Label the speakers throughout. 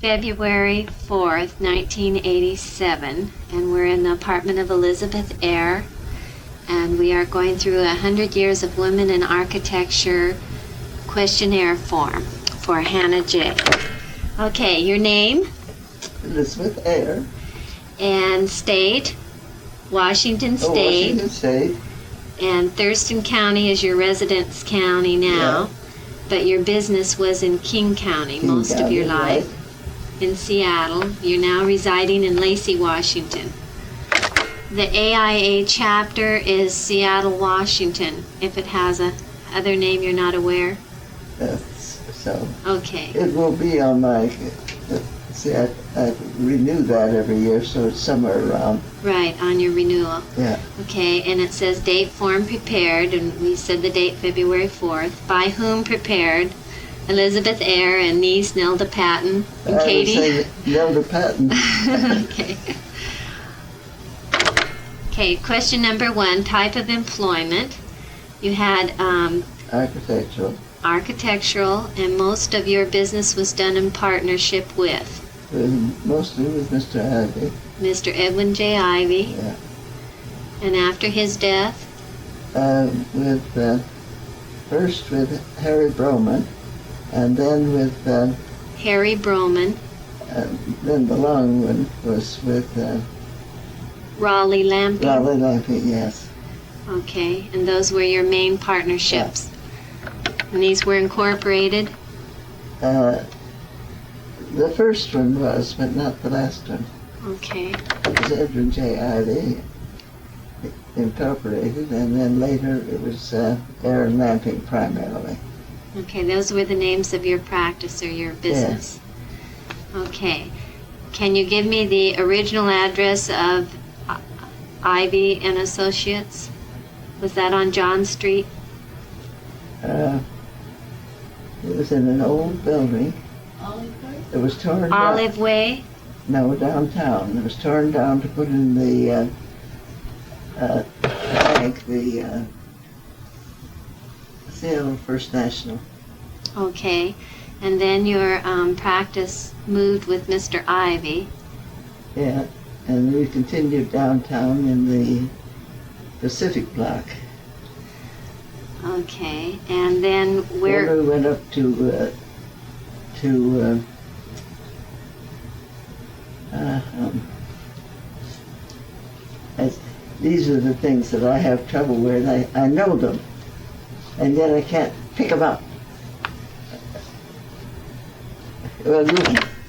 Speaker 1: February 4th, 1987, and we're in the apartment of Elisabeth Ayre, and we are going through 100 Years of Women in Architecture questionnaire form for Hannah J. Okay, your name?
Speaker 2: Elisabeth Ayre.
Speaker 1: And state? Washington State.
Speaker 2: Washington State.
Speaker 1: And Thurston County is your residence county now,
Speaker 2: Yeah.
Speaker 1: but your business was in King County most of your life. In Seattle. You're now residing in Lacey, Washington. The AIA chapter is Seattle, Washington. If it has a other name you're not aware?
Speaker 2: That's so.
Speaker 1: Okay.
Speaker 2: It will be on my, see, I renew that every year, so it's somewhere around.
Speaker 1: Right, on your renewal.
Speaker 2: Yeah.
Speaker 1: Okay, and it says date form prepared, and we said the date February 4th. By whom prepared? Elisabeth Ayre and niece Nelda Patton and Katie.
Speaker 2: I would say Nelda Patton.
Speaker 1: Okay. Okay, question number 1, type of employment. You had architectural, and most of your business was done in partnership with?
Speaker 2: Mostly with Mr. Ivy.
Speaker 1: Mr. Edwin J. Ivy.
Speaker 2: Yeah.
Speaker 1: And after his death?
Speaker 2: First with Harry Broman, and then with
Speaker 1: Harry Broman.
Speaker 2: then the long one was with
Speaker 1: Raleigh Lamping.
Speaker 2: Raleigh Lamping, yes.
Speaker 1: Okay, and those were your main partnerships. Yeah. And these were incorporated?
Speaker 2: The first one was, but not the last one.
Speaker 1: Okay.
Speaker 2: It was Edwin J. Ivy Incorporated, and then later it was Ayre and Lamping primarily.
Speaker 1: Okay, those were the names of your practice or your business. Yes. Okay. Can you give me the original address of Ivy and Associates? Was that on John Street?
Speaker 2: It was in an old building.
Speaker 1: Olive Way?
Speaker 2: It was torn down.
Speaker 1: Olive Way?
Speaker 2: No, downtown. It was torn down to put in the bank, the Seattle First National.
Speaker 1: Okay. And then your practice moved with Mr. Ivy.
Speaker 2: Yeah, and we continued downtown in the Pacific Block.
Speaker 1: Okay, and then where?
Speaker 2: Then we went up these are the things that I have trouble with. I know them, and yet I can't pick them up. Well,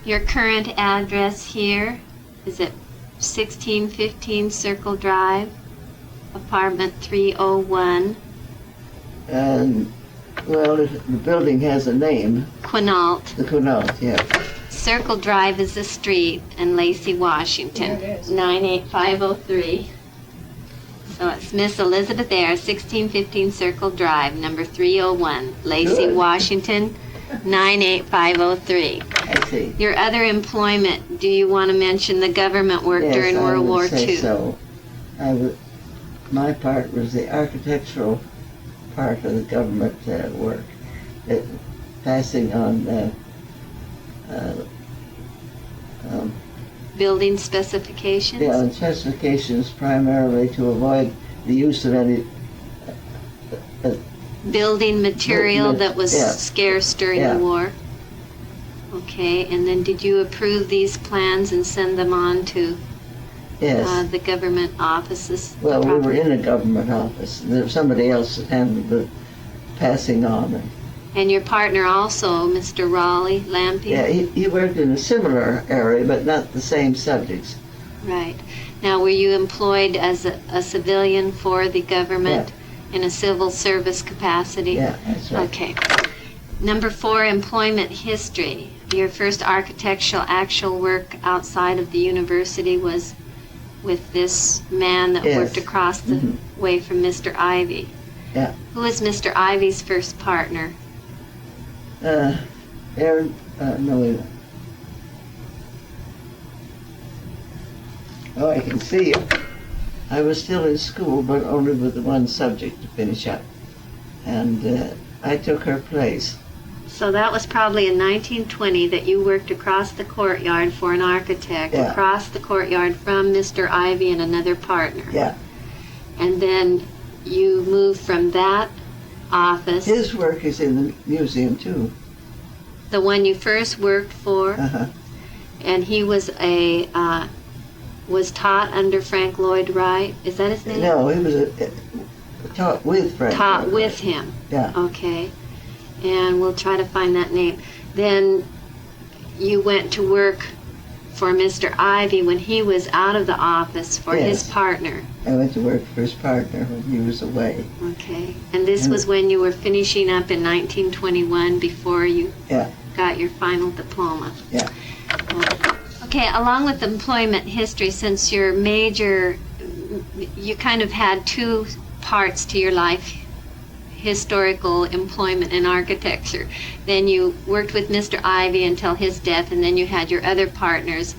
Speaker 1: your current address here, is it 1615 Circle Drive, apartment 301?
Speaker 2: Well, the building has a name.
Speaker 1: Quinault.
Speaker 2: The Quinault, yeah.
Speaker 1: Circle Drive is the street in Lacey, Washington, 98503. So it's Miss Elisabeth Ayre, 1615 Circle Drive, number 301, Lacey,
Speaker 2: Good.
Speaker 1: Washington, 98503.
Speaker 2: I see.
Speaker 1: Your other employment, do you want to mention the government work during World War II?
Speaker 2: Yes, I would say so. My part was the architectural part of the government work, passing on
Speaker 1: building specifications?
Speaker 2: Yeah, and specifications primarily to avoid the use of any
Speaker 1: building material that was
Speaker 2: yeah.
Speaker 1: scarce during the war? Okay, and then did you approve these plans and send them on to the government offices?
Speaker 2: Well, we were in a government office, and there was somebody else that handled the passing on.
Speaker 1: And your partner also, Mr. Raleigh Lamping?
Speaker 2: Yeah, he worked in a similar area, but not the same subjects.
Speaker 1: Right. Now, were you employed as a civilian for the government in a civil service capacity?
Speaker 2: Yeah, that's right.
Speaker 1: Okay. Number 4, employment history. Your first architectural actual work outside of the university was with this man that worked across the way from Mr. Ivy.
Speaker 2: Yeah.
Speaker 1: Who was Mr. Ivy's first partner?
Speaker 2: Aaron, no. Oh, I can see it. I was still in school, but only with the one subject to finish up. And I took her place.
Speaker 1: So that was probably in 1920 that you worked across the courtyard for an architect,
Speaker 2: Yeah.
Speaker 1: across the courtyard from Mr. Ivy and another partner.
Speaker 2: Yeah.
Speaker 1: And then you moved from that office,
Speaker 2: His work is in the museum too.
Speaker 1: the one you first worked for,
Speaker 2: Uh-huh.
Speaker 1: and he was was taught under Frank Lloyd Wright. Is that his name?
Speaker 2: No, he was taught with Frank.
Speaker 1: Taught
Speaker 2: Lloyd
Speaker 1: with
Speaker 2: Wright.
Speaker 1: him.
Speaker 2: Yeah.
Speaker 1: Okay. And we'll try to find that name. Then you went to work for Mr. Ivy when he was out of the office for his
Speaker 2: Yes.
Speaker 1: partner.
Speaker 2: I went to work for his partner when he was away.
Speaker 1: Okay. And this
Speaker 2: And-
Speaker 1: was when you were finishing up in 1921 before you
Speaker 2: Yeah.
Speaker 1: got your final diploma.
Speaker 2: Yeah.
Speaker 1: Okay, along with employment history, since your major, you kind of had two parts to your life, historical employment and architecture. Then you worked with Mr. Ivy until his death, and then you had your other partners.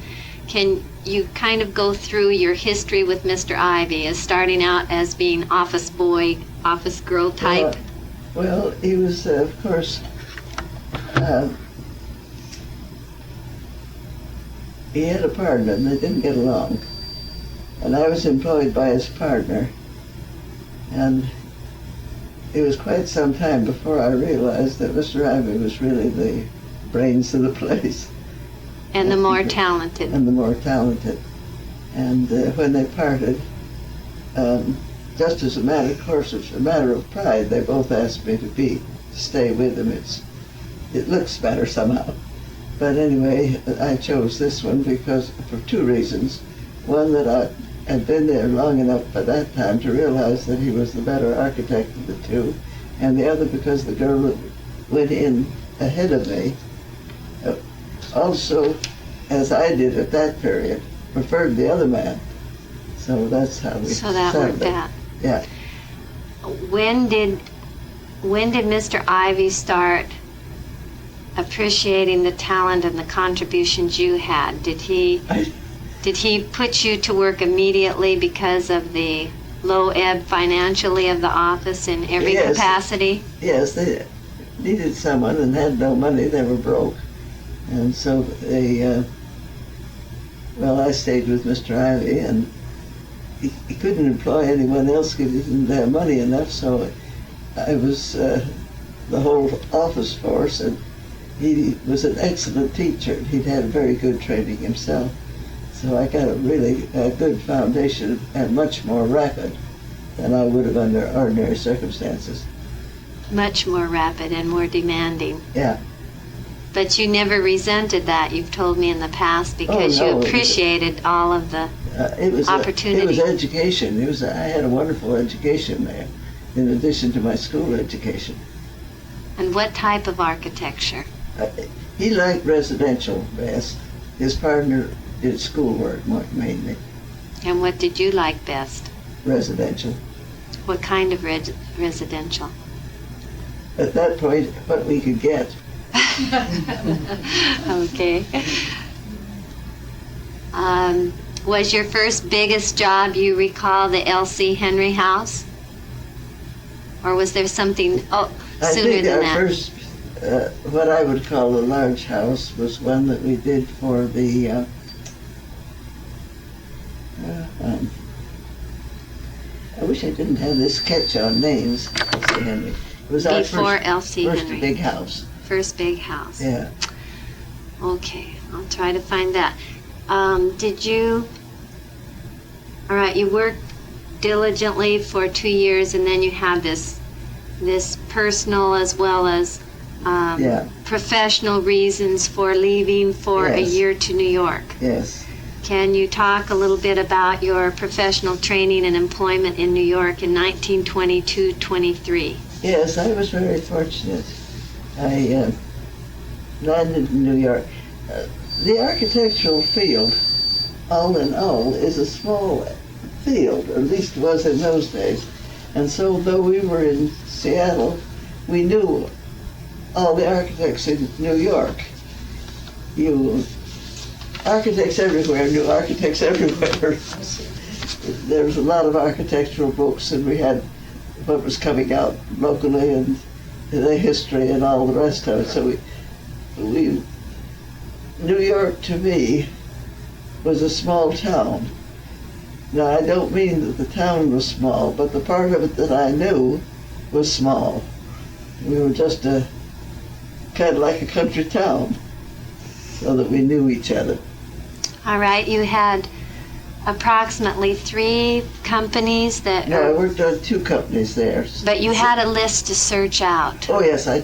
Speaker 1: Can you kind of go through your history with Mr. Ivy as starting out as being office boy, office girl type?
Speaker 2: Well, he was, of course, he had a partner and they didn't get along. And I was employed by his partner. And it was quite some time before I realized that Mr. Ivy was really the brains of the place.
Speaker 1: And the more talented.
Speaker 2: And the more talented. And when they parted, just as a matter of course, it's a matter of pride, they both asked me to stay with them. It looks better somehow. But anyway, I chose this one because, for two reasons. One, that I had been there long enough by that time to realize that he was the better architect of the two, and the other because the girl that went in ahead of me also, as I did at that period, preferred the other man. So that's how we
Speaker 1: So that
Speaker 2: settled
Speaker 1: worked
Speaker 2: it.
Speaker 1: out.
Speaker 2: Yeah.
Speaker 1: When did Mr. Ivy start appreciating the talent and the contributions you had? Did he put you to work immediately because of the low ebb financially of the office in every
Speaker 2: Yes.
Speaker 1: capacity?
Speaker 2: Yes, they needed someone and had no money. They were broke. And so I stayed with Mr. Ivy, and he couldn't employ anyone else because he didn't have money enough, so I was the whole office force, and he was an excellent teacher. He'd had very good training himself. So I got a really good foundation and much more rapid than I would have under ordinary circumstances.
Speaker 1: Much more rapid and more demanding.
Speaker 2: Yeah.
Speaker 1: But you never resented that, you've told me in the past, because
Speaker 2: Oh, no,
Speaker 1: you appreciated all of the opportunity.
Speaker 2: It was education. I had a wonderful education there, in addition to my school education.
Speaker 1: And what type of architecture?
Speaker 2: He liked residential best. His partner did schoolwork mainly.
Speaker 1: And what did you like best?
Speaker 2: Residential.
Speaker 1: What kind of residential?
Speaker 2: At that point, what we could get.
Speaker 1: Okay. Was your first biggest job, you recall, the L.C. Henry House? Or was there something sooner than that?
Speaker 2: I think our first, what I would call a large house, was one that we did for the I wish I didn't have this sketch on names, L.C. Henry. It was our
Speaker 1: Before L.C.
Speaker 2: first
Speaker 1: Henry.
Speaker 2: big house.
Speaker 1: First big house.
Speaker 2: Yeah.
Speaker 1: Okay, I'll try to find that. All right, you worked diligently for 2 years, and then you had this personal as well as professional reasons for leaving for a
Speaker 2: Yes.
Speaker 1: year to New York.
Speaker 2: Yes.
Speaker 1: Can you talk a little bit about your professional training and employment in New York in 1922-23?
Speaker 2: Yes, I was very fortunate. I landed in New York. The architectural field, all in all, is a small field, or at least was in those days. And so though we were in Seattle, we knew all the architects in New York. Architects everywhere knew architects everywhere. There was a lot of architectural books, and we had what was coming out locally, and the history and all the rest of it. So New York to me was a small town. Now, I don't mean that the town was small, but the part of it that I knew was small. We were just kind of like a country town, so that we knew each other.
Speaker 1: All right, you had approximately 3 companies that...
Speaker 2: No, I worked on 2 companies there.
Speaker 1: But you had a list to search out.
Speaker 2: Oh, yes, I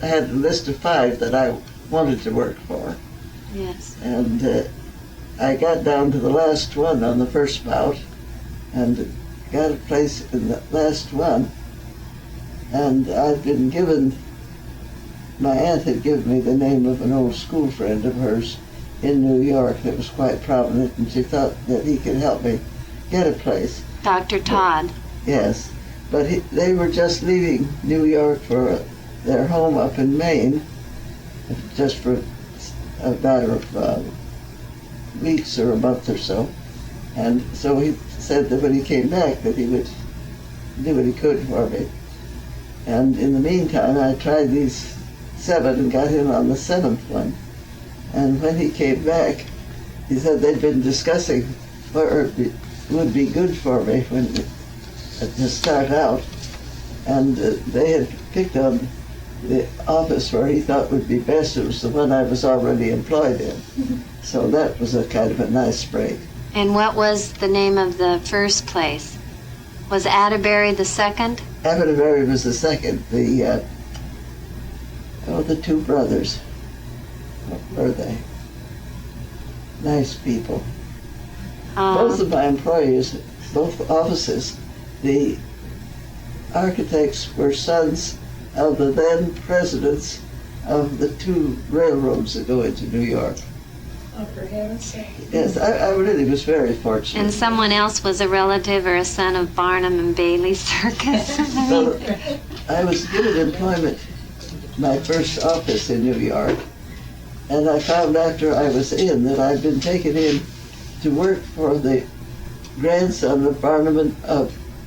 Speaker 2: had a list of 5 that I wanted to work for.
Speaker 1: Yes.
Speaker 2: And I got down to the last one on the first bout and got a place in the last one. And I'd been given, my aunt had given me the name of an old school friend of hers in New York that was quite prominent, and she thought that he could help me get a place.
Speaker 1: Dr. Todd.
Speaker 2: Yes, but they were just leaving New York for their home up in Maine, just for a matter of weeks or a month or so. And so he said that when he came back that he would do what he could for me. And in the meantime, I tried these 7 and got in on the 7th one. And when he came back, he said they'd been discussing where it would be good for me to start out. And they had picked on the office where he thought would be best. It was the one I was already employed in. So that was a kind of a nice break.
Speaker 1: And what was the name of the first place? Was Atterbury the second?
Speaker 2: Atterbury was the second. The 2 brothers. What were they? Nice people. Both of my employees, both offices, the architects were sons of the then presidents of the 2 railroads that go into New York.
Speaker 3: Oh, for heaven's sake.
Speaker 2: Yes, I really was very fortunate.
Speaker 1: And someone else was a relative or a son of Barnum and Bailey Circus.
Speaker 2: So I was given employment, my first office in New York, and I found after I was in that I'd been taken in to work for the grandson of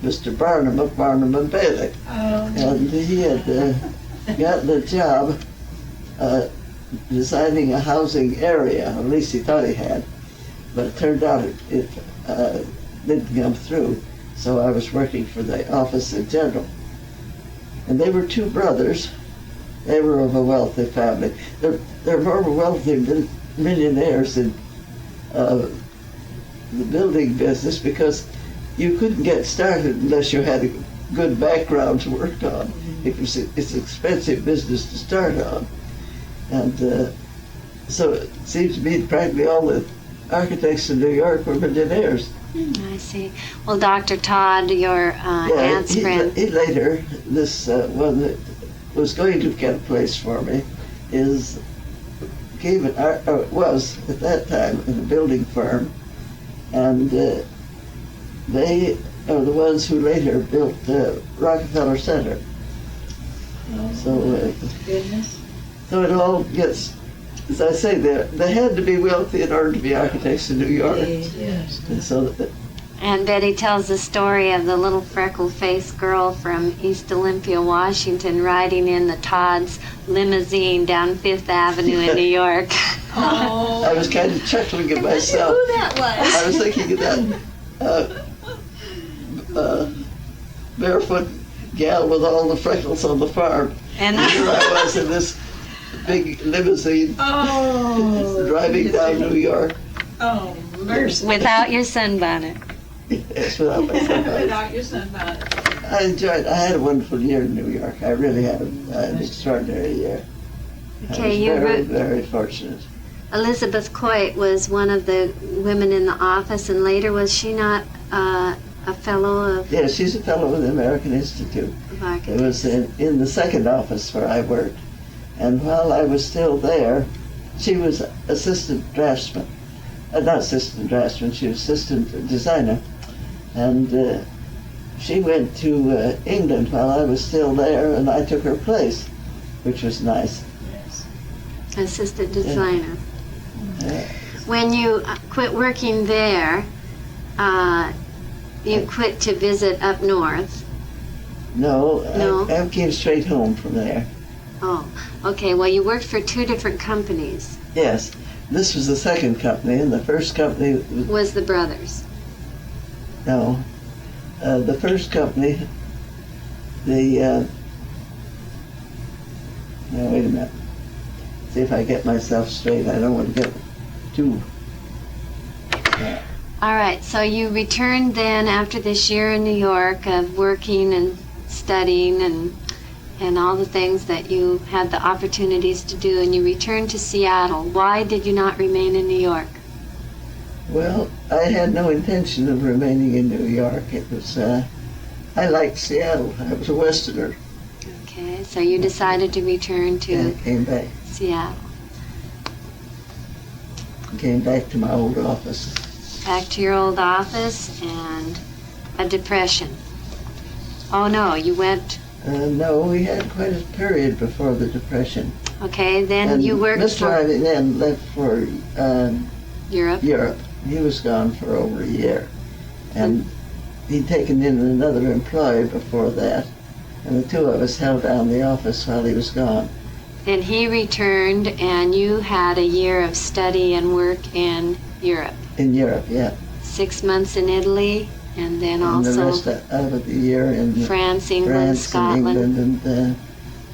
Speaker 2: Mr. Barnum of Barnum and Bailey. And he had gotten a job designing a housing area, at least he thought he had, but it turned out it didn't come through, so I was working for the office in general. And they were 2 brothers. They were of a wealthy family. They're more wealthy than millionaires in the building business, because you couldn't get started unless you had a good background to work on. It's an expensive business to start on. And so it seems to me practically all the architects in New York were millionaires.
Speaker 1: I see. Well, Dr. Todd, your aunt's friend.
Speaker 2: He later, this one that was going to get a place for me, was at that time in a building firm, and they are the ones who later built Rockefeller Center.
Speaker 3: Goodness.
Speaker 2: So it all gets, as I say, they had to be wealthy in order to be architects in New York.
Speaker 3: Yes.
Speaker 2: And so
Speaker 1: And Betty tells the story of the little freckle-faced girl from East Olympia, Washington, riding in the Todd's limousine down 5th Avenue in New York.
Speaker 3: Oh.
Speaker 2: I was kind of chuckling at myself.
Speaker 3: Who that was?
Speaker 2: I was thinking of that barefoot gal with all the freckles on the farm.
Speaker 1: And
Speaker 2: here I was in this big limousine driving down New York.
Speaker 3: Oh, mercy.
Speaker 1: without your sunbonnet.
Speaker 2: Yes, without my sunbonnet.
Speaker 3: Without your sunbonnet.
Speaker 2: I had a wonderful year in New York. I really had an extraordinary year.
Speaker 1: Okay,
Speaker 2: I was very fortunate.
Speaker 1: Elizabeth Coit was one of the women in the office, and later was she not a fellow of
Speaker 2: Yes, she's a fellow of the American Institute. It
Speaker 1: Architects?
Speaker 2: was in the second office where I worked. And while I was still there, she was assistant draftsman. Not assistant draftsman, she was assistant designer. And she went to England while I was still there, and I took her place, which was nice.
Speaker 3: Yes.
Speaker 1: Assistant designer.
Speaker 2: Yeah.
Speaker 1: When you quit working there, you quit to visit up north.
Speaker 2: No,
Speaker 1: No?
Speaker 2: I came straight home from there.
Speaker 1: Oh, okay. Well, you worked for two different companies.
Speaker 2: Yes, this was the second company, and the first company was,
Speaker 1: Was the brothers?
Speaker 2: no, the first company, now wait a minute. See if I get myself straight. I don't want to get too.
Speaker 1: All right. So you returned then after this year in New York of working and studying and all the things that you had the opportunities to do, and you returned to Seattle. Why did you not remain in New York?
Speaker 2: Well, I had no intention of remaining in New York. It was, I liked Seattle. I was a Westerner.
Speaker 1: Okay. So you decided to return to
Speaker 2: And I came back.
Speaker 1: Seattle.
Speaker 2: Came back to my old office.
Speaker 1: Back to your old office and a depression. Oh no, you went.
Speaker 2: No, we had quite a period before the Depression.
Speaker 1: Okay, then
Speaker 2: And
Speaker 1: you worked
Speaker 2: Mr.
Speaker 1: for
Speaker 2: Ivy then left for
Speaker 1: Europe.
Speaker 2: Europe. He was gone for over a year. And he'd taken in another employee before that. And the two of us held down the office while he was gone.
Speaker 1: Then he returned, and you had a year of study and work in Europe.
Speaker 2: In Europe, yeah.
Speaker 1: 6 months in Italy, and then
Speaker 2: And the
Speaker 1: also
Speaker 2: rest of the year in
Speaker 1: France, England,
Speaker 2: France
Speaker 1: Scotland.
Speaker 2: and England and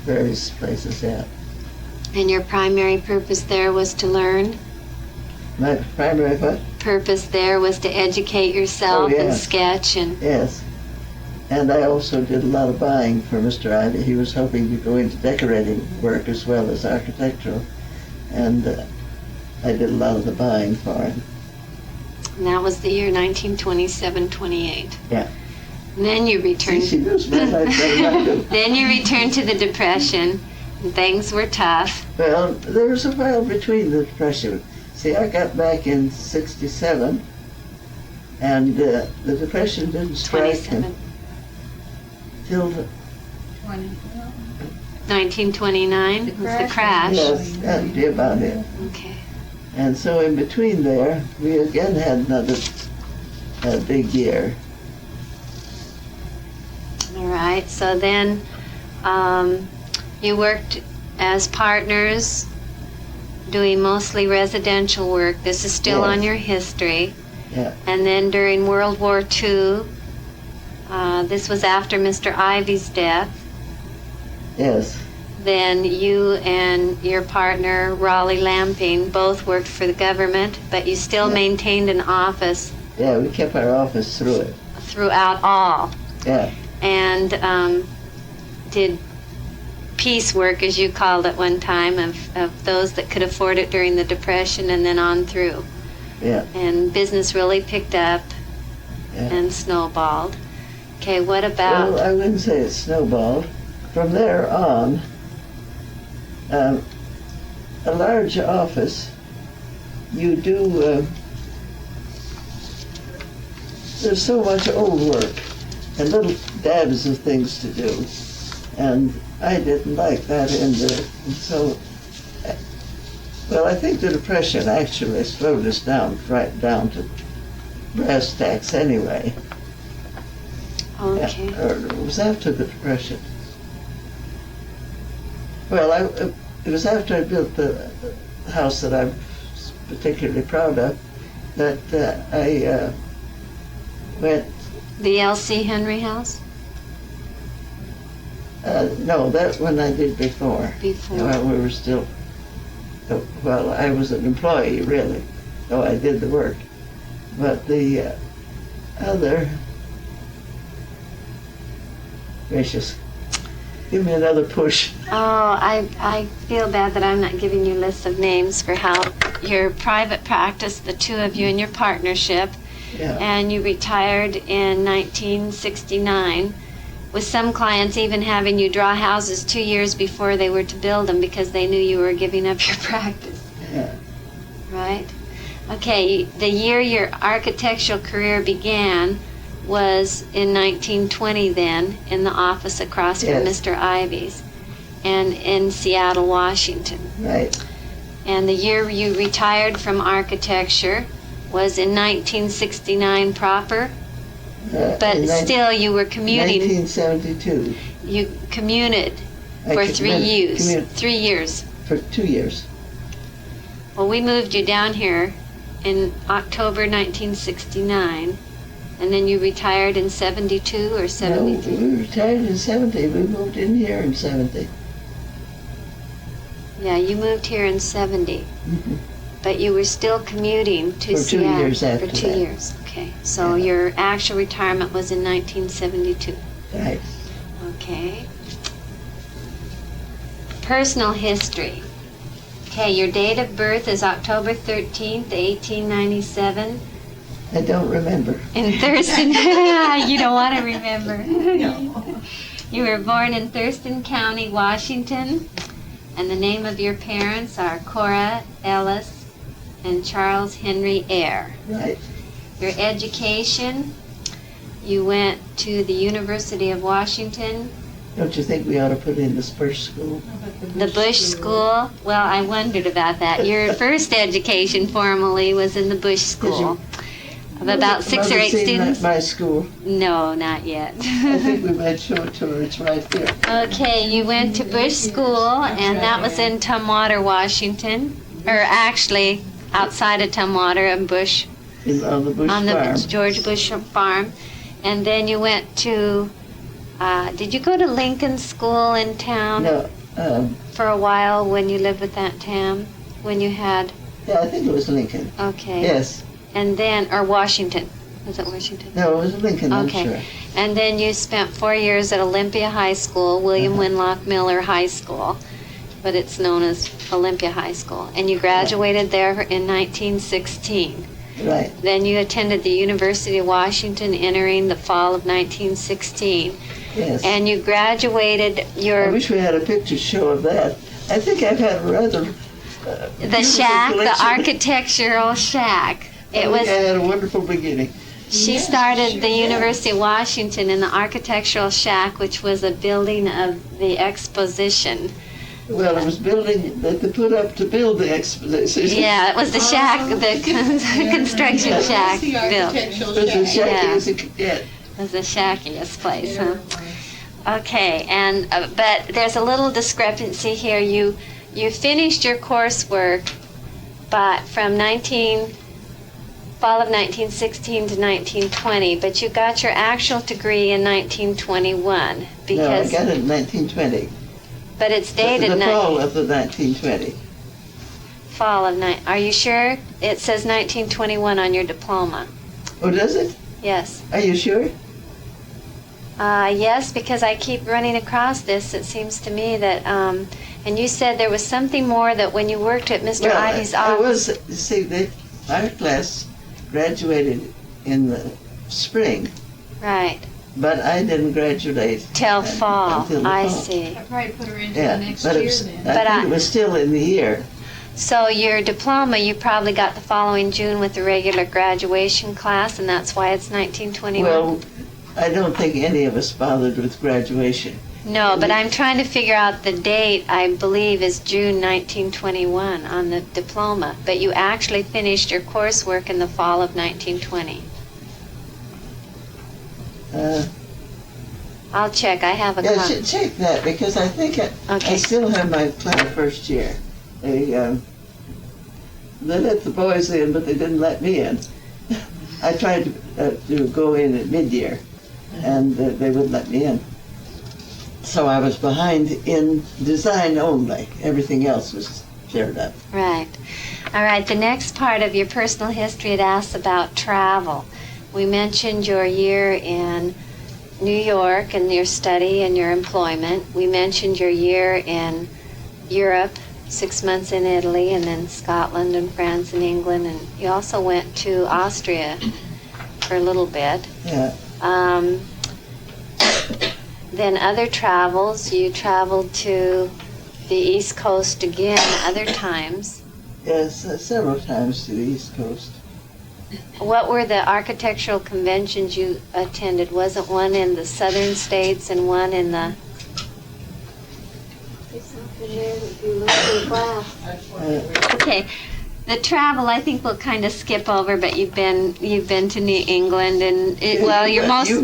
Speaker 2: various places, yeah.
Speaker 1: And your primary purpose there was to learn?
Speaker 2: My primary what?
Speaker 1: Purpose there was to educate yourself
Speaker 2: Oh,
Speaker 1: and
Speaker 2: yes.
Speaker 1: sketch and...
Speaker 2: Yes. And I also did a lot of buying for Mr. Ivy. He was hoping to go into decorating work as well as architectural. And I did a lot of the buying for him.
Speaker 1: And that was the year 1927-28.
Speaker 2: Yeah.
Speaker 1: And then you returned.
Speaker 2: See, she knows my life better than I do.
Speaker 1: Then you returned to the Depression, and things were tough.
Speaker 2: Well, there was a while between the Depression. See, I got back in '67, and the Depression didn't strike
Speaker 1: 27.
Speaker 2: till the,
Speaker 3: 20.
Speaker 1: 1929 was the crash.
Speaker 2: yes, that'd be about it.
Speaker 1: Okay.
Speaker 2: And so in between there, we again had another big year.
Speaker 1: All right. So then you worked as partners doing mostly residential work. This is still
Speaker 2: Yes.
Speaker 1: on your history.
Speaker 2: Yeah.
Speaker 1: And then during World War II, this was after Mr. Ivy's death,
Speaker 2: Yes.
Speaker 1: then you and your partner, Raleigh Lamping, both worked for the government, but you still
Speaker 2: Yeah.
Speaker 1: maintained an office
Speaker 2: Yeah, we kept our office through it.
Speaker 1: throughout all.
Speaker 2: Yeah.
Speaker 1: And did piece work, as you called it one time, of those that could afford it during the Depression and then on through.
Speaker 2: Yeah.
Speaker 1: And business really picked up
Speaker 2: Yeah.
Speaker 1: and snowballed. Okay, what about...
Speaker 2: Well, I wouldn't say it snowballed. From there on, a large office, you do, there's so much old work and little dabs of things to do. And I didn't like that end of it. And so, well, I think the Depression actually slowed us down, right down to brass tacks anyway.
Speaker 1: Okay.
Speaker 2: Or it was after the Depression. Well, it was after I built the house that I'm particularly proud of that I went.
Speaker 1: The L.C. Henry House?
Speaker 2: No, that one I did before.
Speaker 1: Before.
Speaker 2: Well, we were still. Well, I was an employee really, though I did the work. But the other. Gracious. Give me another push.
Speaker 1: Oh, I feel bad that I'm not giving you lists of names for how your private practice, the two of you in your partnership,
Speaker 2: Yeah.
Speaker 1: and you retired in 1969, with some clients even having you draw houses 2 years before they were to build them because they knew you were giving up your practice,
Speaker 2: Yeah.
Speaker 1: right? Okay, the year your architectural career began was in 1920 then, in the office across from
Speaker 2: Yes.
Speaker 1: Mr. Ivy's, and in Seattle, Washington.
Speaker 2: Right.
Speaker 1: And the year you retired from architecture was in 1969 proper? But
Speaker 2: in
Speaker 1: still, you were commuting.
Speaker 2: 1972.
Speaker 1: You commuted
Speaker 2: I
Speaker 1: for 3 years.
Speaker 2: commuted
Speaker 1: 3 years.
Speaker 2: for 2 years.
Speaker 1: Well, we moved you down here in October 1969, and then you retired in 72 or
Speaker 2: No,
Speaker 1: 73?
Speaker 2: we retired in 70. We moved in here in 70.
Speaker 1: Yeah, you moved here in 70,
Speaker 2: Mhm.
Speaker 1: but you were still commuting to
Speaker 2: For 2
Speaker 1: Seattle
Speaker 2: years after
Speaker 1: for 2
Speaker 2: that.
Speaker 1: years. Okay, so
Speaker 2: Yeah.
Speaker 1: your actual retirement was in 1972.
Speaker 2: Right.
Speaker 1: Okay. Personal history. Okay, your date of birth is October 13th, 1897.
Speaker 2: I don't remember.
Speaker 1: In Thurston, you don't want to remember.
Speaker 3: No.
Speaker 1: You were born in Thurston County, Washington, and the name of your parents are Cora Ellis and Charles Henry Ayre.
Speaker 2: Right.
Speaker 1: Your education, you went to the University of Washington,
Speaker 2: Don't you think we ought to put in the Spurs School?
Speaker 1: the Bush School. Well, I wondered about that. Your first education formally was in the Bush School of about 6 or 8
Speaker 2: Mother seen
Speaker 1: students.
Speaker 2: my school.
Speaker 1: No, not yet.
Speaker 2: I think we might show it to her. It's right there.
Speaker 1: Okay, you went to Bush School, and that was in Tumwater, Washington, or actually outside of Tumwater and Bush,
Speaker 2: On the Bush
Speaker 1: on the
Speaker 2: farm.
Speaker 1: George Bush farm. And then you went to, did you go to Lincoln School in town
Speaker 2: No,
Speaker 1: for a while when you lived with Aunt Tam? When you had,
Speaker 2: yeah, I think it was Lincoln.
Speaker 1: okay.
Speaker 2: Yes.
Speaker 1: And then, or Washington. Was it Washington?
Speaker 2: No, it was Lincoln,
Speaker 1: Okay.
Speaker 2: I'm sure.
Speaker 1: And then you spent 4 years at Olympia High School, William Winlock Miller High School, but it's known as Olympia High School. And you graduated there in 1916.
Speaker 2: Right.
Speaker 1: Then you attended the University of Washington, entering the fall of 1916.
Speaker 2: Yes.
Speaker 1: And you graduated
Speaker 2: I
Speaker 1: your,
Speaker 2: wish we had a picture show of that. I think I've had a rather
Speaker 1: the shack, the architectural shack. It
Speaker 2: I
Speaker 1: was,
Speaker 2: had a wonderful beginning.
Speaker 1: she started the University of Washington in the architectural shack, which was a building of the exposition.
Speaker 2: Well, it was building that they put up to build the exposition.
Speaker 1: Yeah, it was the shack, the construction shack
Speaker 3: The
Speaker 1: built.
Speaker 3: architectural
Speaker 2: It was as
Speaker 3: shack.
Speaker 2: shaky
Speaker 1: Yeah.
Speaker 2: as it could get.
Speaker 1: It was the shackiest place, huh? Okay, and but there's a little discrepancy here. You finished your coursework, but from fall of 1916 to 1920, but you got your actual degree in 1921
Speaker 2: No, I
Speaker 1: because,
Speaker 2: got it in 1920.
Speaker 1: but it's dated
Speaker 2: The fall of the 1920.
Speaker 1: fall of Are you sure? It says 1921 on your diploma.
Speaker 2: Oh, does it?
Speaker 1: Yes.
Speaker 2: Are you sure?
Speaker 1: Yes, because I keep running across this. It seems to me that, and you said there was something more that when you worked at Mr. Ivy's
Speaker 2: I
Speaker 1: office.
Speaker 2: was, see, our class graduated in the spring,
Speaker 1: Right,
Speaker 2: but I didn't graduate.
Speaker 1: till fall.
Speaker 2: until the
Speaker 1: I
Speaker 2: fall.
Speaker 1: see.
Speaker 3: I probably put her into
Speaker 2: Yeah,
Speaker 3: the next
Speaker 2: but it
Speaker 3: year
Speaker 2: was,
Speaker 3: then.
Speaker 2: I
Speaker 1: But
Speaker 2: think it was still in the year.
Speaker 1: So your diploma you probably got the following June with the regular graduation class, and that's why it's 1921?
Speaker 2: Well, I don't think any of us bothered with graduation.
Speaker 1: No, but I'm trying to figure out the date. I believe is June 1921 on the diploma, but you actually finished your coursework in the fall of 1920. I'll check. I have a
Speaker 2: Yeah,
Speaker 1: copy.
Speaker 2: check that, because I think I
Speaker 1: Okay.
Speaker 2: still have my first year. They let the boys in, but they didn't let me in. I tried to go in at mid-year, and they wouldn't let me in. So I was behind in design only. Everything else was cleared up.
Speaker 1: Right. All right. The next part of your personal history, it asks about travel. We mentioned your year in New York and your study and your employment. We mentioned your year in Europe, 6 months in Italy, and then Scotland and France and England. And you also went to Austria for a little bit.
Speaker 2: Yeah.
Speaker 1: Then other travels, you traveled to the East Coast again other times.
Speaker 2: Yes, several times to the East Coast.
Speaker 1: What were the architectural conventions you attended? Wasn't one in the southern states and one in the... Okay. The travel, I think we'll kind of skip over, but you've been to New England, and
Speaker 2: You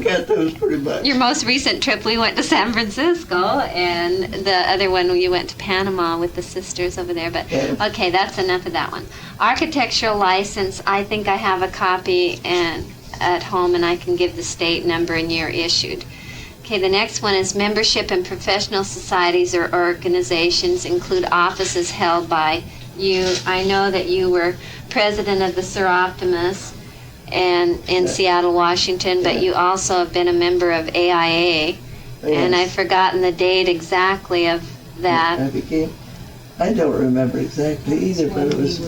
Speaker 2: got those pretty much.
Speaker 1: your most recent trip, we went to San Francisco, and the other one you went to Panama with the sisters over there. But
Speaker 2: Yes.
Speaker 1: okay, that's enough of that one. Architectural license, I think I have a copy at home, and I can give the state number and year issued. Okay, the next one is membership in professional societies or organizations include offices held by you. I know that you were president of the Sir Optimus in Seattle, Washington, but you also have been a member of AIA, and I've forgotten the date exactly of that.
Speaker 2: I don't remember exactly either, but it was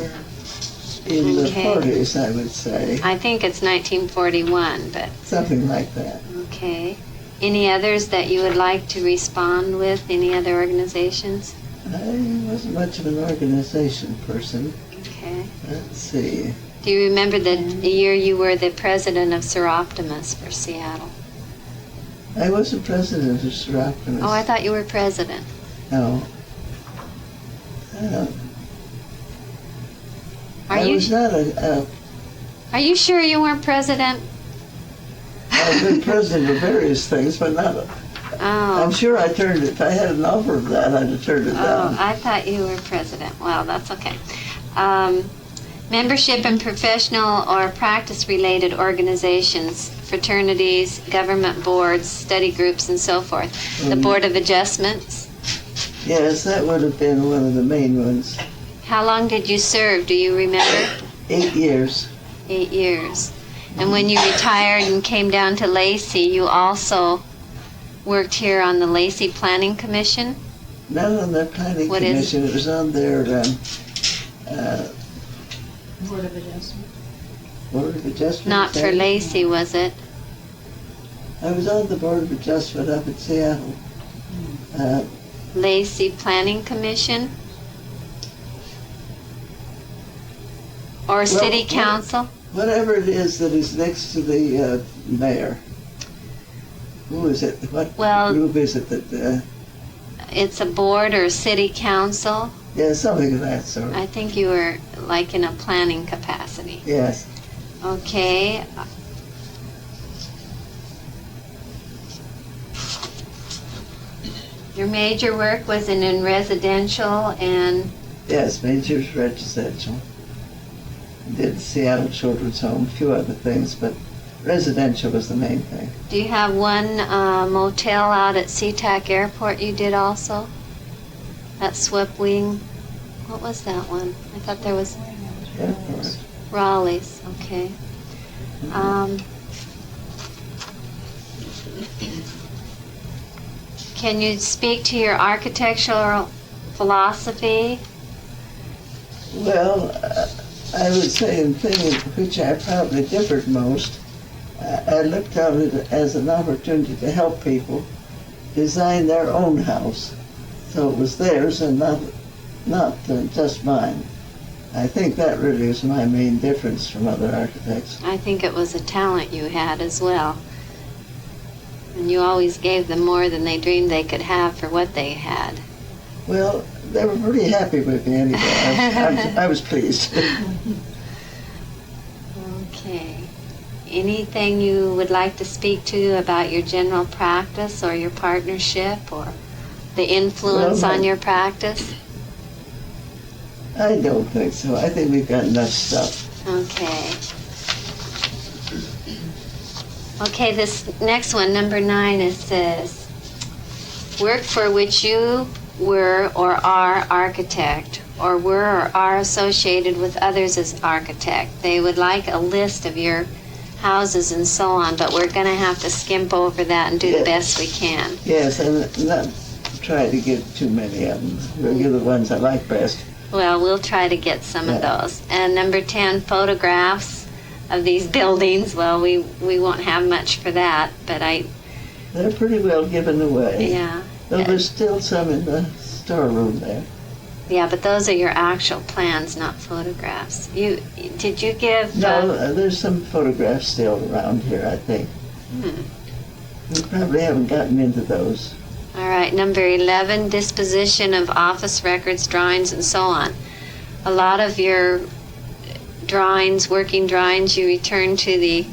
Speaker 2: in the
Speaker 1: Okay.
Speaker 2: 40s, I would say.
Speaker 1: I think it's 1941, but
Speaker 2: Something like that.
Speaker 1: okay. Any others that you would like to respond with? Any other organizations?
Speaker 2: I wasn't much of an organization person.
Speaker 1: Okay.
Speaker 2: Let's see.
Speaker 1: Do you remember the year you were the president of Sir Optimus for Seattle?
Speaker 2: I wasn't president of Sir Optimus.
Speaker 1: Oh, I thought you were president.
Speaker 2: No.
Speaker 1: Are
Speaker 2: I
Speaker 1: you
Speaker 2: was not
Speaker 1: Are you sure you weren't president?
Speaker 2: I've been president of various things, but not. I'm
Speaker 1: Oh.
Speaker 2: sure I turned it. If I had an offer of that, I'd have turned it
Speaker 1: Oh,
Speaker 2: down.
Speaker 1: I thought you were president. Well, that's okay. Membership in professional or practice-related organizations, fraternities, government boards, study groups, and so forth. The Board of Adjustments.
Speaker 2: Yes, that would have been one of the main ones.
Speaker 1: How long did you serve? Do you remember?
Speaker 2: 8 years.
Speaker 1: 8 years. And when you retired and came down to Lacey, you also worked here on the Lacey Planning Commission?
Speaker 2: Not on their planning
Speaker 1: What is-
Speaker 2: commission. It was on their
Speaker 3: Board of Adjustment.
Speaker 2: Board of Adjustment.
Speaker 1: Not
Speaker 2: is that
Speaker 1: for
Speaker 2: it?
Speaker 1: Lacey, was it?
Speaker 2: I was on the Board of Adjustment up in Seattle.
Speaker 1: Lacey Planning Commission? Or City Council?
Speaker 2: Whatever it is that is next to the mayor. Who is it? What
Speaker 1: Well-
Speaker 2: group is it that?
Speaker 1: It's a board or city council?
Speaker 2: Yeah, something of that sort.
Speaker 1: I think you were like in a planning capacity.
Speaker 2: Yes.
Speaker 1: Okay. Your major work was in residential and
Speaker 2: Yes, Major's Residential. Did Seattle Children's Home, a few other things, but residential was the main thing.
Speaker 1: do you have one motel out at SeaTac Airport you did also? That Swept Wing? What was that one? I thought there was
Speaker 2: Airport.
Speaker 1: Raleigh's. Okay. Can you speak to your architectural philosophy?
Speaker 2: Well, I would say the thing in which I probably differed most, I looked on it as an opportunity to help people design their own house. So it was theirs and not just mine. I think that really is my main difference from other architects.
Speaker 1: I think it was a talent you had as well. And you always gave them more than they dreamed they could have for what they had.
Speaker 2: Well, they were pretty happy with me anyway. I was pleased.
Speaker 1: Okay. Anything you would like to speak to about your general practice or your partnership or the influence
Speaker 2: Well,
Speaker 1: on your practice?
Speaker 2: I don't think so. I think we've got enough stuff.
Speaker 1: Okay. Okay, this next one, number 9, it says, work for which you were or are architect, or were or are associated with others as architect. They would like a list of your houses and so on, but we're going to have to skimp over that and do the best we can.
Speaker 2: Yes, and not try to get too many of them. We'll get the ones I like best.
Speaker 1: Well, we'll try to get some of those. And number 10, photographs of these buildings. Well, we won't have much for that, but
Speaker 2: They're pretty well given away.
Speaker 1: yeah.
Speaker 2: Though there's still some in the storeroom there.
Speaker 1: Yeah, but those are your actual plans, not photographs. Did you give...
Speaker 2: No, there's some photographs still around here, I think. We probably haven't gotten into those.
Speaker 1: All right, number 11, disposition of office records, drawings, and so on. A lot of your drawings, working drawings, you return to the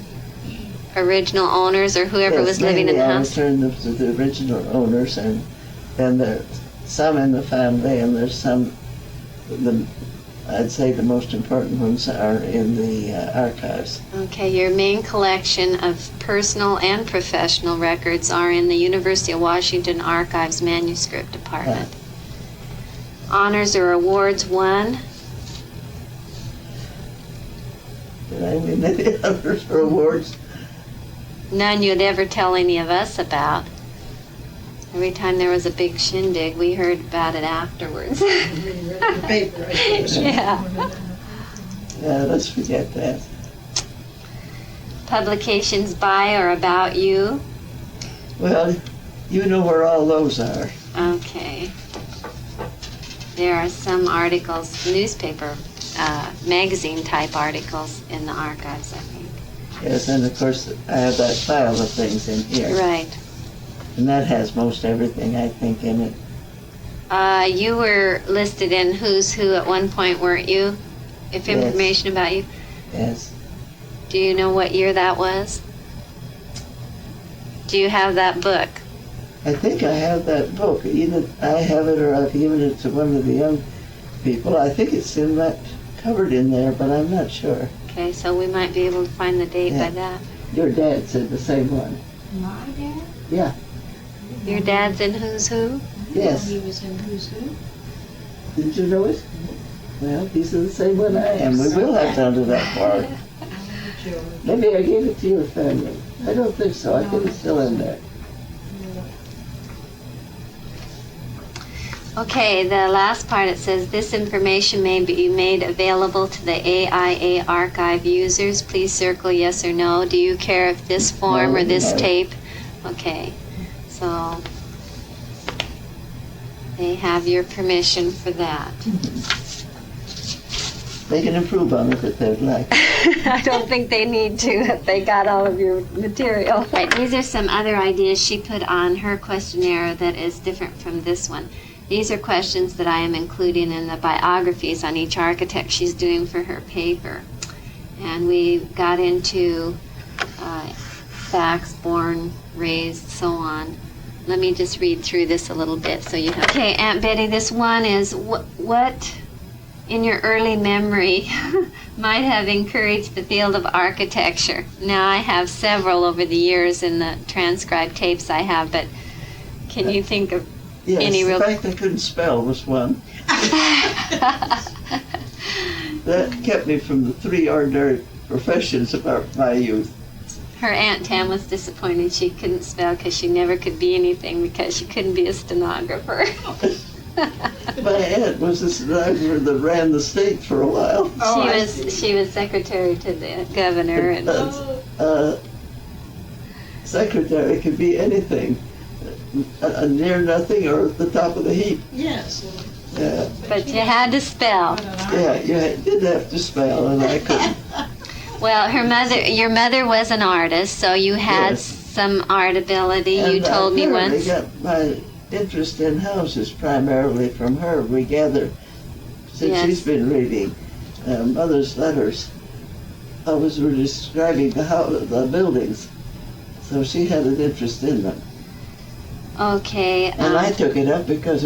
Speaker 1: original owners or whoever was living in the house?
Speaker 2: I returned them to the original owners, and there's some in the family, and there's some, I'd say the most important ones are in the archives.
Speaker 1: Okay, your main collection of personal and professional records are in the University of Washington Archives Manuscript Department. Honors or awards won?
Speaker 2: Did I win any honors or awards?
Speaker 1: None you'd ever tell any of us about. Every time there was a big shindig, we heard about it afterwards.
Speaker 3: The paper, I suppose.
Speaker 1: Yeah.
Speaker 2: Yeah, let's forget that.
Speaker 1: Publications by or about you?
Speaker 2: Well, you know where all those are.
Speaker 1: Okay. There are some articles, newspaper, magazine type articles in the archives, I think.
Speaker 2: Yes, and of course I have that file of things in here.
Speaker 1: Right.
Speaker 2: And that has most everything, I think, in it.
Speaker 1: You were listed in Who's Who at one point, weren't you? If
Speaker 2: Yes.
Speaker 1: information about you.
Speaker 2: Yes.
Speaker 1: Do you know what year that was? Do you have that book?
Speaker 2: I think I have that book. Either I have it or I've given it to one of the young people. I think it's in that covered in there, but I'm not sure.
Speaker 1: Okay, so we might be able to find the date by
Speaker 2: Yeah.
Speaker 1: that.
Speaker 2: Your dad said the same one.
Speaker 3: My dad?
Speaker 2: Yeah.
Speaker 1: Your dad's in Who's Who?
Speaker 2: Yes.
Speaker 3: He was in Who's Who?
Speaker 2: Did you know it? Well, he's in the same one I am. We will have to do that part. Maybe I gave it to your family. I don't think so. I think it's still in there.
Speaker 1: Okay, the last part, it says, this information may be made available to the AIA archive users. Please circle yes or no. Do you care if this form
Speaker 2: No,
Speaker 1: or this
Speaker 2: no.
Speaker 1: tape? Okay, so they have your permission for that.
Speaker 2: They can improve on it if they'd like.
Speaker 1: I don't think they need to if they got all of your material. Right, these are some other ideas she put on her questionnaire that is different from this one. These are questions that I am including in the biographies on each architect she's doing for her paper. And we got into facts, born, raised, so on. Let me just read through this a little bit so you have. Okay, Aunt Betty, this one is what in your early memory might have encouraged the field of architecture. Now I have several over the years in the transcribed tapes I have, but can you think of
Speaker 2: Yes,
Speaker 1: any
Speaker 2: the
Speaker 1: real...
Speaker 2: fact I couldn't spell was one. That kept me from the three ordinary professions of my youth.
Speaker 1: Her Aunt Tam was disappointed she couldn't spell because she never could be anything because she couldn't be a stenographer.
Speaker 2: My aunt was the stenographer that ran the state for a while.
Speaker 1: She was secretary to the governor. And
Speaker 2: Secretary could be anything, near nothing or at the top of the heap.
Speaker 3: Yes.
Speaker 2: Yeah,
Speaker 1: but you had to spell.
Speaker 2: yeah, you did have to spell, and I couldn't.
Speaker 1: Well, your mother was an artist, so you had
Speaker 2: Yes.
Speaker 1: some art ability. You
Speaker 2: And
Speaker 1: told me
Speaker 2: I
Speaker 1: once.
Speaker 2: got my interest in houses primarily from her. We gather, since
Speaker 1: Yes.
Speaker 2: she's been reading Mother's letters, always were describing the buildings. So she had an interest in them.
Speaker 1: Okay.
Speaker 2: And I took it up because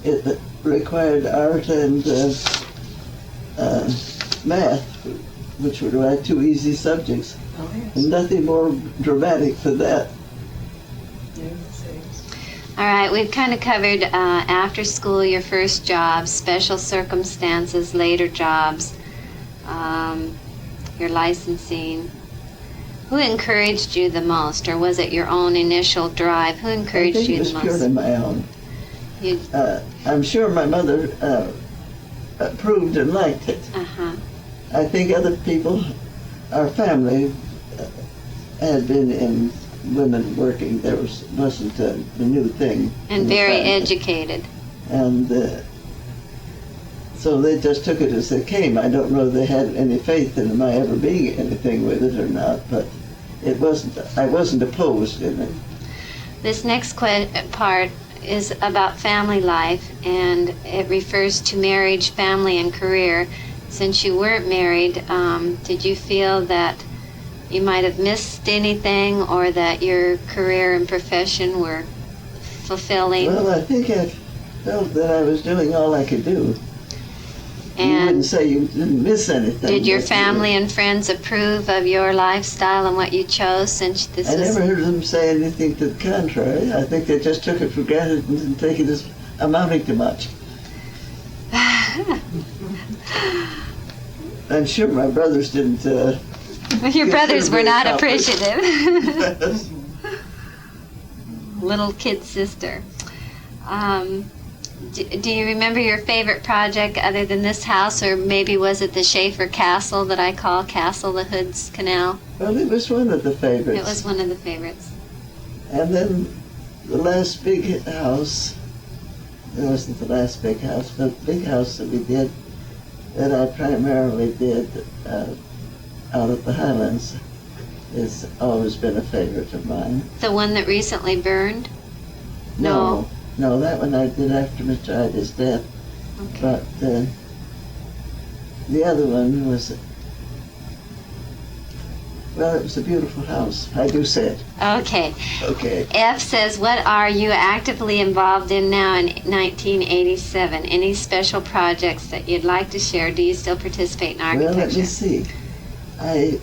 Speaker 2: it required art and math, which were my two easy subjects.
Speaker 3: Oh, yes.
Speaker 2: And nothing more dramatic than that.
Speaker 1: All right, we've kind of covered after school, your first job, special circumstances, later jobs, your licensing. Who encouraged you the most, or was it your own initial drive? Who
Speaker 2: I
Speaker 1: encouraged
Speaker 2: think
Speaker 1: you
Speaker 2: it was
Speaker 1: the most?
Speaker 2: purely my own.
Speaker 1: You,
Speaker 2: I'm sure my mother approved and liked it.
Speaker 1: uh-huh.
Speaker 2: I think other people, our family, had been in women working. There wasn't a new thing.
Speaker 1: And
Speaker 2: in the
Speaker 1: very
Speaker 2: family.
Speaker 1: educated.
Speaker 2: And so they just took it as they came. I don't know if they had any faith in my ever being anything with it or not, but I wasn't opposed in it.
Speaker 1: This next part is about family life, and it refers to marriage, family, and career. since you weren't married, did you feel that you might have missed anything, or that your career and profession were fulfilling?
Speaker 2: Well, I think I felt that I was doing all I could do. You wouldn't
Speaker 1: And
Speaker 2: say you didn't miss anything.
Speaker 1: did your
Speaker 2: but
Speaker 1: family and friends approve of your lifestyle and what you chose, since this
Speaker 2: I
Speaker 1: was...
Speaker 2: never heard them say anything to the contrary. I think they just took it for granted and didn't take it as amounting to much. I'm sure my brothers didn't.
Speaker 1: Your brothers were
Speaker 2: very
Speaker 1: not
Speaker 2: accomplished.
Speaker 1: appreciative. Little kid sister. Do you remember your favorite project other than this house, or maybe was it the Schaefer Castle that I call Castle the Hoods Canal?
Speaker 2: Well, it was one of the favorites.
Speaker 1: It was one of the favorites.
Speaker 2: And then the last big house, it wasn't the last big house, but the big house that we did, that I primarily did out at the Highlands, has always been a favorite of mine.
Speaker 1: The one that recently burned?
Speaker 2: No, that one I did after Mr. Ayre's death.
Speaker 1: Okay.
Speaker 2: But the other one was, well, it was a beautiful house. I do say it.
Speaker 1: Okay.
Speaker 2: Okay.
Speaker 1: F says, what are you actively involved in now in 1987? Any special projects that you'd like to share? Do you still participate in architecture?
Speaker 2: Well, let me see. I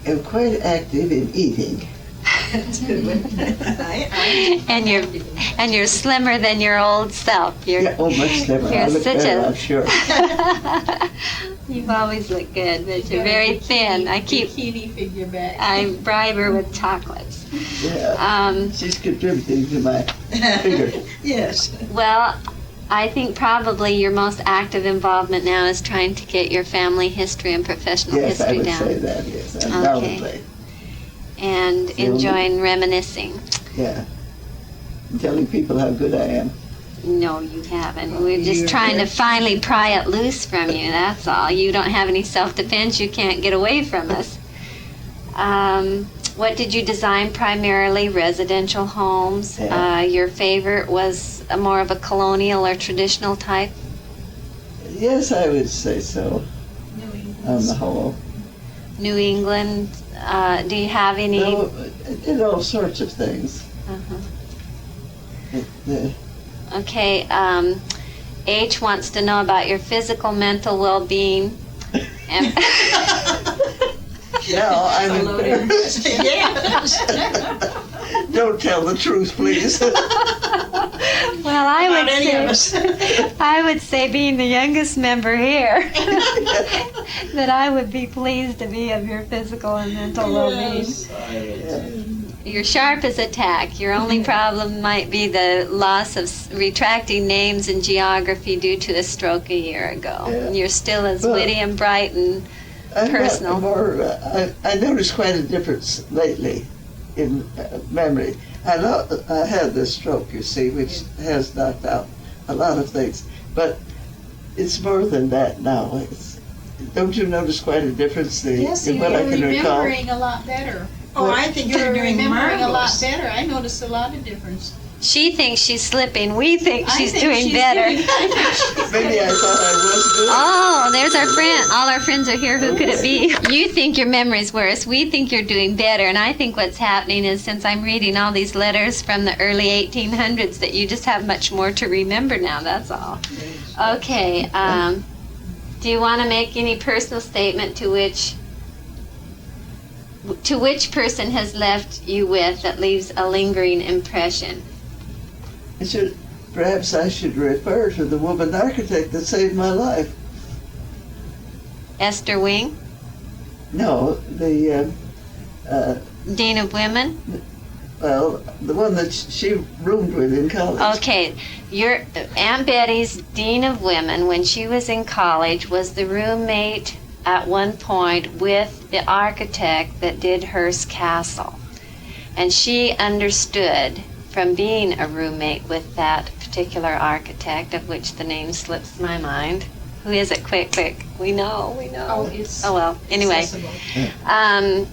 Speaker 2: am quite active in eating.
Speaker 3: That's a good one.
Speaker 1: And you're slimmer than your old self. You're,
Speaker 2: Yeah, oh, much slimmer.
Speaker 1: You're
Speaker 2: I look
Speaker 1: such
Speaker 2: better,
Speaker 1: a-
Speaker 2: I'm sure.
Speaker 1: You've always looked good, but you're very thin. I
Speaker 3: Bikini figure back.
Speaker 1: I bribe her with chocolates.
Speaker 2: Yeah, she's contributing to my figure.
Speaker 3: Yes.
Speaker 1: Well, I think probably your most active involvement now is trying to get your family history and professional
Speaker 2: Yes, I
Speaker 1: history
Speaker 2: would
Speaker 1: down.
Speaker 2: say that, yes,
Speaker 1: Okay.
Speaker 2: undoubtedly.
Speaker 1: And enjoying reminiscing.
Speaker 2: Yeah. And telling people how good I am.
Speaker 1: No, you haven't. We're just
Speaker 3: You're
Speaker 1: trying to
Speaker 3: very-
Speaker 1: finally pry it loose from you, that's all. You don't have any self-defense. You can't get away from us. What did you design primarily? Residential homes?
Speaker 2: Yeah.
Speaker 1: Your favorite was more of a colonial or traditional type?
Speaker 2: Yes, I would say so, on the whole.
Speaker 1: New England? Do you have any?
Speaker 2: No, I did all sorts of things.
Speaker 1: Uh-huh.
Speaker 2: It,
Speaker 1: Okay, H wants to know about your physical, mental well-being. And
Speaker 2: now I'm embarrassed.
Speaker 3: Yes.
Speaker 2: Don't tell the truth, please.
Speaker 1: well,
Speaker 3: Not any of us.
Speaker 1: I would say, being the youngest member here, that I would be pleased to be of your physical and mental well-being.
Speaker 3: Yes, I would too.
Speaker 1: You're sharp as a tack. Your only problem might be the loss of retracting names and geography due to a stroke a year ago.
Speaker 2: Yeah.
Speaker 1: You're still as
Speaker 2: Well,
Speaker 1: witty and bright and
Speaker 2: I've
Speaker 1: personal.
Speaker 2: got more, I noticed quite a difference lately in memory. I had this stroke, you see, which has knocked out a lot of things, but it's more than that now. Don't you notice quite a difference
Speaker 4: Yes,
Speaker 2: in
Speaker 4: you're
Speaker 2: what I can recall?
Speaker 4: remembering a lot better.
Speaker 3: Oh, I think
Speaker 4: You're
Speaker 3: you're doing
Speaker 4: remembering a lot
Speaker 3: marvelous.
Speaker 4: better. I noticed a lot of difference.
Speaker 1: She thinks she's slipping. We think
Speaker 4: I
Speaker 1: she's
Speaker 4: think
Speaker 1: doing
Speaker 4: she's
Speaker 1: better.
Speaker 4: doing-
Speaker 2: Maybe I thought I was good.
Speaker 1: Oh, there's our friend. All our friends are here. Who could it be? You think your memory's worse. We think you're doing better. And I think what's happening is, since I'm reading all these letters from the early 1800s, that you just have much more to remember now. That's all. Okay. Do you want to make any personal statement to which person has left you with that leaves a lingering impression?
Speaker 2: Perhaps I should refer to the woman architect that saved my life.
Speaker 1: Esther Wing,
Speaker 2: No, the
Speaker 1: Dean of Women?
Speaker 2: well, the one that she roomed with in college.
Speaker 1: Okay, your Aunt Betty's Dean of Women, when she was in college, was the roommate at one point with the architect that did Hearst Castle. And she understood from being a roommate with that particular architect, of which the name slips my mind. Who is it? Quick. We know.
Speaker 4: Oh, it's
Speaker 1: Oh, well, anyway.
Speaker 4: accessible.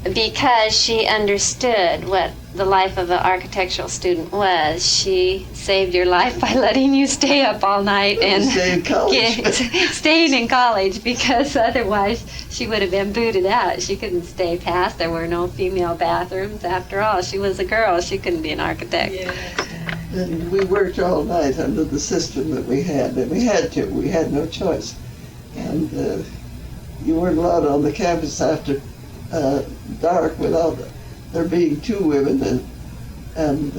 Speaker 1: Because she understood what the life of an architectural student was. She saved your life by letting you stay up all night and
Speaker 2: Stay in college.
Speaker 1: staying in college, because otherwise she would have been booted out. She couldn't stay past. There were no female bathrooms. After all, she was a girl. She couldn't be an architect.
Speaker 3: Yeah.
Speaker 2: And we worked all night under the system that we had, and we had to. We had no choice. And you weren't allowed on the campus after dark without there being two women and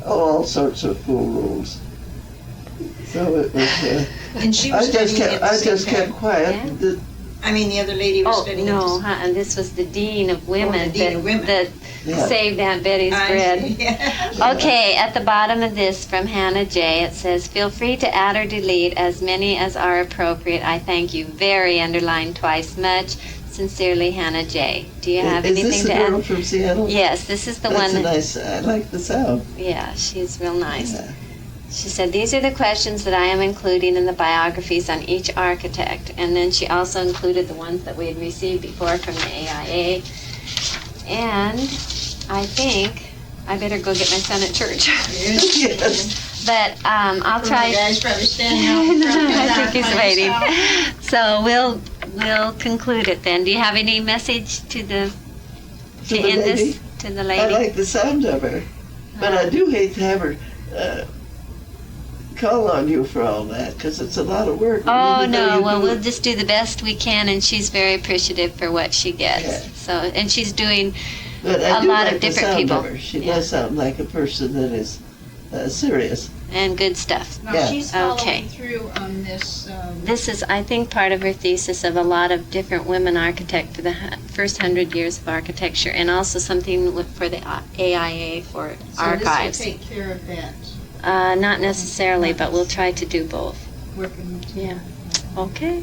Speaker 2: all sorts of fool rules. So it was.
Speaker 3: And she was studying at the
Speaker 2: I
Speaker 3: same
Speaker 2: just kept
Speaker 3: time.
Speaker 2: quiet.
Speaker 1: Yeah.
Speaker 3: I mean, the other lady was
Speaker 1: Oh,
Speaker 3: studying
Speaker 1: no,
Speaker 3: at
Speaker 1: and this was the dean of women,
Speaker 3: the dean of women.
Speaker 1: that
Speaker 2: Yeah.
Speaker 1: saved Aunt Betty's
Speaker 3: the
Speaker 1: bread.
Speaker 3: Yeah.
Speaker 1: Okay, at the bottom of this from Hannah J, it says, feel free to add or delete as many as are appropriate. I thank you. Very underlined twice. Much sincerely, Hannah J. Do you have
Speaker 2: Is
Speaker 1: anything
Speaker 2: this the
Speaker 1: to
Speaker 2: girl
Speaker 1: add?
Speaker 2: from Seattle?
Speaker 1: Yes, this is the
Speaker 2: That's
Speaker 1: one.
Speaker 2: a nice. I like the sound.
Speaker 1: Yeah, she's real nice.
Speaker 2: Yeah.
Speaker 1: She said, these are the questions that I am including in the biographies on each architect. And then she also included the ones that we had received before from the AIA. And I think I better go get my son at church.
Speaker 2: Yes.
Speaker 1: But I'll
Speaker 3: The
Speaker 1: try.
Speaker 3: guy's probably standing out in front of his
Speaker 1: I think he's
Speaker 3: by
Speaker 1: waiting.
Speaker 3: himself.
Speaker 1: So we'll conclude it then. Do you have any message to the
Speaker 2: To the
Speaker 1: end
Speaker 2: lady?
Speaker 1: this to the
Speaker 2: I
Speaker 1: lady?
Speaker 2: like the sound of her, but I do hate to have her call on you for all that, because it's a lot of work.
Speaker 1: Oh
Speaker 2: Even though
Speaker 1: no,
Speaker 2: you
Speaker 1: well
Speaker 2: do
Speaker 1: we'll
Speaker 2: it-
Speaker 1: just do the best we can, and she's very appreciative for what she gets.
Speaker 2: Yeah.
Speaker 1: So, and she's doing
Speaker 2: But I
Speaker 1: a
Speaker 2: do
Speaker 1: lot
Speaker 2: like
Speaker 1: of
Speaker 2: the
Speaker 1: different
Speaker 2: sound
Speaker 1: people.
Speaker 2: of her. She
Speaker 1: Yeah.
Speaker 2: does sound like a person that is serious.
Speaker 1: and good stuff.
Speaker 4: Now,
Speaker 2: Yeah.
Speaker 4: she's following
Speaker 1: Okay.
Speaker 4: through on this,
Speaker 1: This is, I think, part of her thesis of a lot of different women architects for the first 100 years of architecture, and also something for the AIA for archives.
Speaker 4: So this will take care of that,
Speaker 1: Not necessarily, but we'll try to do both.
Speaker 4: working.
Speaker 1: Yeah. Okay.